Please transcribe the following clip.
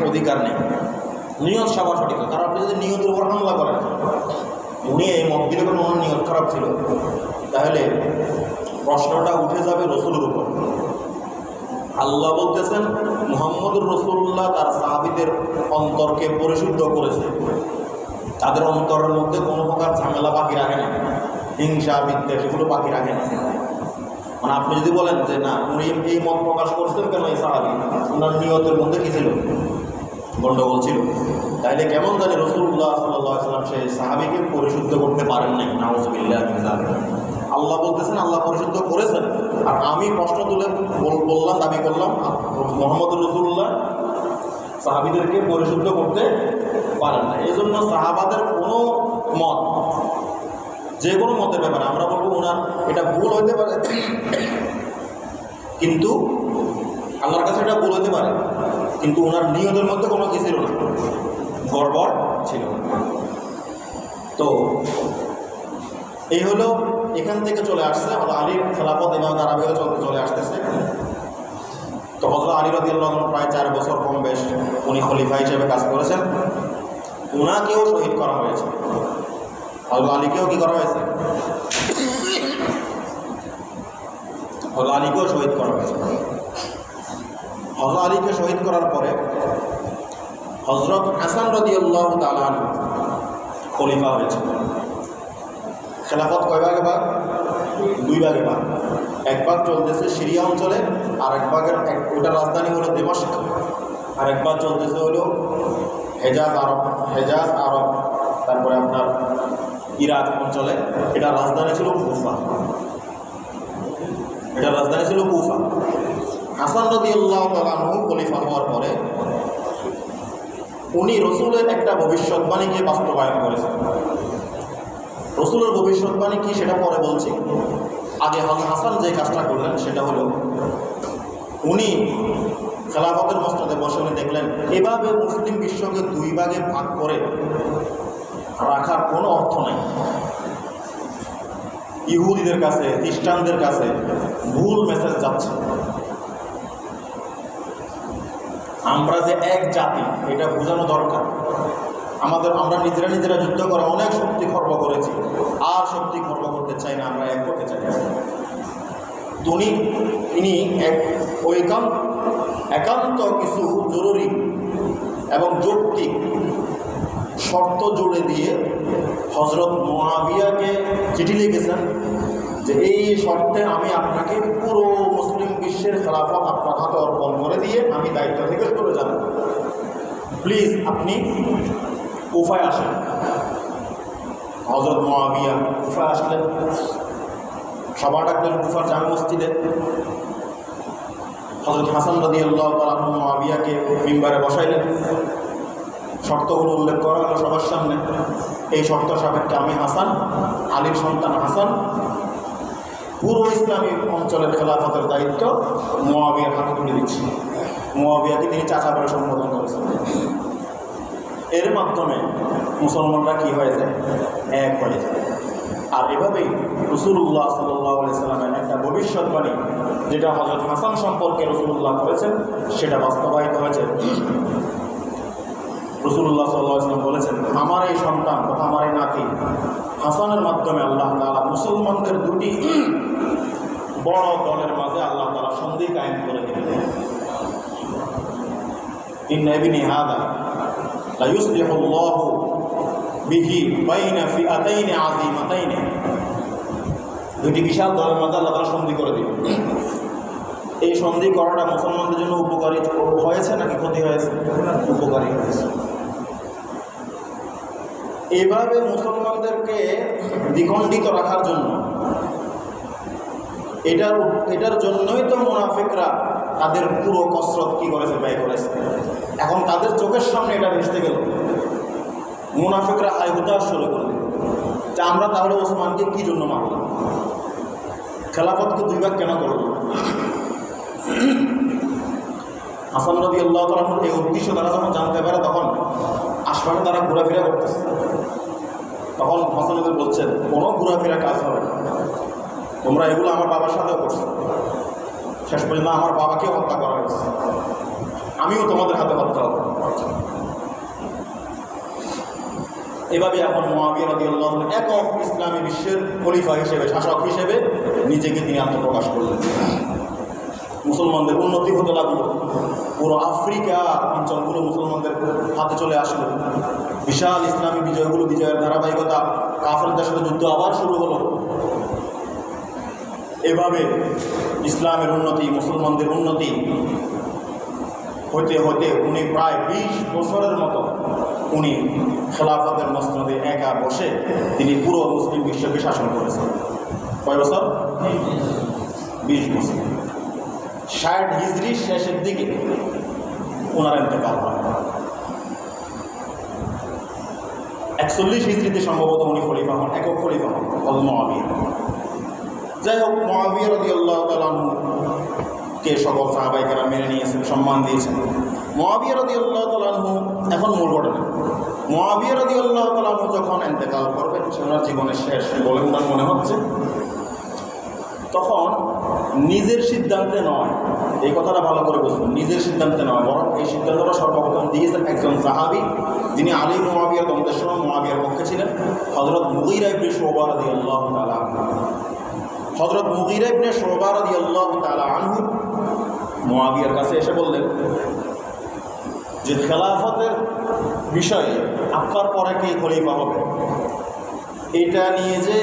অধিকার নেই। নিয়ত সবার সঠিক, কারণ আপনি যদি নিয়তের উপর হামলা করেন, উনি এই মত দিলে কোনো ওনার নিয়ত খারাপ ছিল, তাহলে প্রশ্নটা উঠে যাবে রসুলের উপর। আল্লাহ বলতেছেন মুহাম্মদুর রাসূলুল্লাহ তার সাহাবীদের অন্তরকে পরিশুদ্ধ করেছে, তাদের অন্তরের মধ্যে কোনো প্রকার ঝামেলা বাকি রাখে না, হিংসা বিদ্বেষ এগুলো বাকি রাখে না। মানে আপনি যদি বলেন যে না উনি এই মত প্রকাশ করছেন কেন, এই সাহাবী ওনার নিয়তের মধ্যে কী ছিল, গণ্ডগোল ছিল, তাইলে কেমন জানি রাসূলুল্লাহ সাল্লাল্লাহু আলাইহি ওয়াসাল্লাম সেই সাহাবীকে পরিশুদ্ধ করতে পারেন নাই। নাউযুবিল্লাহি মিন যালিক। আল্লাহ বলতেছেন আল্লাহ পরিশুদ্ধ করেছেন, আর আমি প্রশ্ন তুলে বললাম, দাবি করলাম মুহাম্মদুর রাসূলুল্লাহ সাহাবীদেরকে পরিশুদ্ধ করতে পারেন না। এই জন্য সাহাবাদের কোনো মত, যে কোনো মতের ব্যাপারে আমরা বলবো ওনার এটা ভুল হতে পারে, কিন্তু আল্লাহর কাছে এটা ভুল হতে পারে, কিন্তু ওনার নিয়তের মধ্যে কোনো কিছু ছিল না, গড়বড় ছিল। তো এই হলো এখান থেকে চলে আসছে আলীর খেলাফত এবং ধারাবাহিকতা চলে আসতেছে। তো হযরত আলী রাদিয়াল্লাহু আনহু প্রায় 4 বছর কম বেশ উনি খলিফা হিসেবে কাজ করেছেন। ওনাকেও শহীদ করা হয়েছে, হযরত আলীকেও কি করা হয়েছে, হযরত আলীকেও শহীদ করা হয়েছে। হযরত আলীকে শহীদ করার পরে হযরত হাসান রাদিয়াল্লাহু তাআলা আনহু খলিফা হয়েছে। খেলাফত কয় ভাগে ভাগ? 2 ভাগে ভাগ। এক ভাগ চলতেছে সিরিয়া অঞ্চলে, আর এক ভাগের ওটার রাজধানী হলো দিমাশক, আর এক ভাগ চলতেছে হলো হেজাজ আরব, তারপরে আপনার ইরাক অঞ্চলে। এটার রাজধানী ছিল কুফা। হাসান রাদিয়াল্লাহু তাআলা আনহু খলিফা হওয়ার পরে উনি রসুলের একটা ভবিষ্যৎবাণীকে বাস্তবায়ন করেছেন। রসুলের ভবিষ্যৎবাণী কি সেটা পরে বলছি, আগে হাসান যে কাজটা করলেন সেটা হলো উনি খেলাফতের মসনদে বসে উনি দেখলেন এভাবে মুসলিম বিশ্বকে 2 ভাগে ভাগ করে রাখার কোনো অর্থ নেই। ইহুদিদের কাছে, খ্রিস্টানদের কাছে ভুল মেসেজ যাচ্ছে। আমরা যে এক জাতি এটা বোঝানো দরকার। আমরা নিজেরা যুদ্ধ করে অনেক শক্তি খর্ব করেছি, আর শক্তি খর্ব করতে চাই না, আমরা এক করতে চাই। তিনি একান্ত কিছু জরুরি এবং যৌক্তিক শর্ত জুড়ে দিয়ে হযরত মুআবিয়াকে চিঠি লিখেছেন যে এই শর্তে আমি আপনাকে পুরো মুসলিম বিশ্বের খেলাফত আপনার হাতে অর্পণ করে দিয়ে আমি দায়িত্ব থেকে সরে যাব, প্লিজ আপনি কুফায় আসেন। হযরত মুআবিয়া কুফায় আসলেন, সভা ডাকলেন কুফার জামে মসজিদে। হযরত হাসান রাদিয়াল্লাহু তাআলা আনহু মুআবিয়াকে মিম্বারে বসাইলেন, শর্তগুলো উল্লেখ করা হলো সবার সামনে। এই শর্ত সাপেক্ষে আমি হাসান, আলীর সন্তান হাসান, পুরো ইসলামী অঞ্চলের খেলাফতের দায়িত্ব মুআবিয়ার হাতে তুলে দিচ্ছি। মুআবিয়াকে তিনি চাচা বলে সম্বোধন করেছেন। এর মাধ্যমে মুসলমানরা কি হয়ে যায়, এক হয়ে যায়। আর এভাবেই রাসূলুল্লাহ সাল্লাল্লাহু আলাইহি ওয়াসাল্লামের একটা ভবিষ্যৎবাণী যেটা হযরত হাসান সম্পর্কে রাসূলুল্লাহ করেছেন সেটা বাস্তবায়িত হয়েছে। রাসূলুল্লাহ সাল্লাল্লাহু আলাইহি ওয়াসাল্লাম বলেছেন আমার এই সন্তান তথা আমার এই নাতি হাসানের মাধ্যমে আল্লাহ তাআলা মুসলমানদের 2টি বড় দলের মাঝে আল্লাহ তাআলা সন্ধি কায়েম করে দিলেন। ইন্না ইবনি হাদা লা ইউসলিহুল্লাহু বিহি বাইনা ফিআতাইনি আযীমাতাইনি, 2টি বিশাল দলের মাঝে আল্লাহ তাআলা সন্ধি করে দিলেন। এই সন্ধি করাটা মুসলমানদের জন্য উপকারী হয়েছে নাকি ক্ষতি হয়েছে? উপকারী হয়েছে। এভাবে মুসলমানদেরকে দ্বিখণ্ডিত রাখার জন্য এটার জন্যই তো মুনাফিকরা তাদের পুরো কসরত কি করেছে, ব্যয় করেছে। এখন তাদের চোখের সামনে এটা ভেসতে গেল, মুনাফিকরা হুতাশ শুরু করে দিল যে আমরা তাহলে ওসমানকে কি জন্য মারলাম, খেলাফতকে 2 ভাগ কেন করল। হাসান রাদিয়াল্লাহু তাআলা এই উদ্দেশ্য তারা যখন জানতে পারে তখন আশপাশে তারা ঘোরাফেরা করতেছে। তখন হাসান বলছেন কোনো ঘোরাফেরা কাজ হবে না, তোমরা এগুলো আমার বাবার সাথেও করছো, শেষ পর্যন্ত আমার বাবাকেও হত্যা করা হয়েছে, আমিও তোমাদের হাতে হত্যা হব। এভাবে এখন মুআবিয়া রাদিয়াল্লাহু আনহু একক ইসলামী বিশ্বের খলিফা হিসেবে, শাসক হিসেবে নিজেকে তিনি আত্মপ্রকাশ করলেন। মুসলমানদের উন্নতি হতে লাগলো, পুরো আফ্রিকা অঞ্চলগুলো মুসলমানদের হাতে চলে আসলো, বিশাল ইসলামী বিজয়ের ধারাবাহিকতা, কাফেরদের সাথে যুদ্ধ আবার শুরু হলো। এভাবে ইসলামের উন্নতি, মুসলমানদের উন্নতি হতে হতে উনি প্রায় 20 বছরের মতো উনি খেলাফতের মসনদে একা বসে তিনি পুরো মুসলিম বিশ্বকে শাসন করেছেন। কয় বছর? 20 বছর। 60 হিজরির শেষের দিকে ওনার ইন্তেকাল হয়। 41 হিজরিতে সম্ভবত উনি খলিফা হন, একক খলিফা হন মুআবিয়া। যাই হোক, মুআবিয়া রাদিয়াল্লাহু তাআলা কে সকল সাহাবায়ে কেরাম মেনে নিয়েছেন, সম্মান দিয়েছেন। মুআবিয়া রাদিয়াল্লাহু তাআলা এখন মূল ঘটনা। মুআবিয়া রাদিয়াল্লাহু তাআলা যখন ইন্তেকাল করবেন, ওনার জীবনের শেষ বলে ওনার মনে হচ্ছে, তখন নিজের সিদ্ধান্তে নয়, এই কথাটা ভালো করে বুঝুন, নিজের সিদ্ধান্তে নয়, বরং এই সিদ্ধান্তটা সর্বপ্রথম দিয়েছেন একজন সাহাবী, যিনি আলী মুআবিয়ার দ্বন্দ্বের সময় মুআবিয়ার পক্ষে ছিলেন, হযরত মুগীরা ইবনে শুবা রাদিয়াল্লাহু তাআলা আনহু। হযরত মুগীরা ইবনে শুবা রাদিয়াল্লাহু তাআলা আনহু মুআবিয়ার কাছে এসে বললেন যে খেলাফতের বিষয়ে আপনার পরে কে খলিফা হবে, এটা নিয়ে যে